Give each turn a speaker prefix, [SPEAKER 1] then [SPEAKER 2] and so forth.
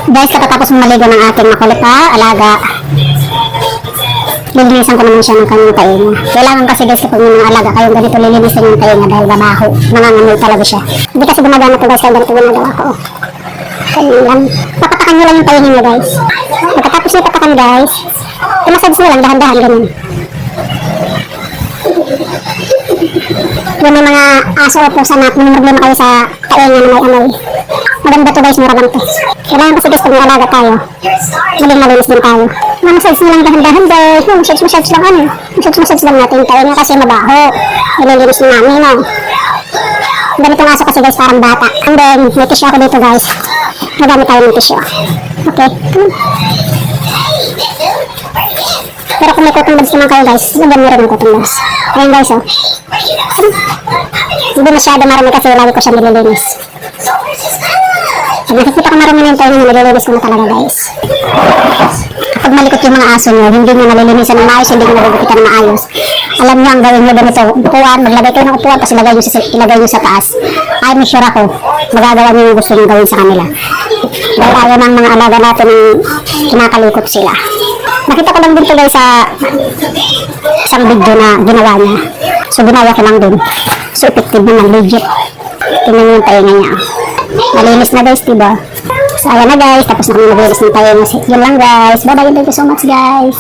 [SPEAKER 1] Guys, katatapos mong maligo ng ating makulit na alaga, lilinisan ko naman siya ng kanyang tainga. Kailangan kasi guys kapag may mga alaga kayong ganito lilinisan yung tainga dahil babaho. Nangangamoy talaga siya. Hindi kasi gumagana ito guys kaya ganito ginagawa ko. Ganyan lang. Papatakan nyo lang yung tainga nyo guys. Pagkatapos nyo patakan guys, imasage nyo lang dahan-dahan ganyan. Yung may mga aso o pusa na problema kayo sa tainga na may amoy. Maganda to guys, mura lang to. Kailangan kasi guys pag may alaga tayo, maling malinis din tayo. Mamasage mo lang dahan-dahan guys. Massage lang ano. Massage lang natin tayo niya kasi mabaho. Nililinis na namin no. Ganitong aso kasi guys parang bata. And then may tissue ako dito guys. Magamit tayo ng tissue. Okay. Pero kung may cotton buds naman kayo guys, lagyan mo rin ng cotton buds. Ayun guys oh. Hindi masyado marami kasi lagi ko siya nililinis. Pag nakikita ko marami na yung tayo niya, nililinis ko na talaga guys. Kapag malikot yung mga aso nyo, hindi nyo nalilinisan ng maayos, hindi nyo nagugupitan ng maayos. Alam nyo ang gawin nyo ganito, upuan, maglagay kayo ng upuan, tapos ilagay nyo sa taas. Ay, may sure ako, magagawa nyo yung gusto nyo gawin sa kanila. Dahil ayaw ng mga alaga natin ng kinakalikot sila. Nakita ko lang din ito guys sa isang video na ginawa niya. So, ginawa ko lang din. So, effective naman, legit. Tingnan nyo yung tainga niya. Malinis na guys, diba? So, ayan na guys. Tapos na kami nabilis ng tainga. Yun lang guys. Bye-bye. Thank you so much guys.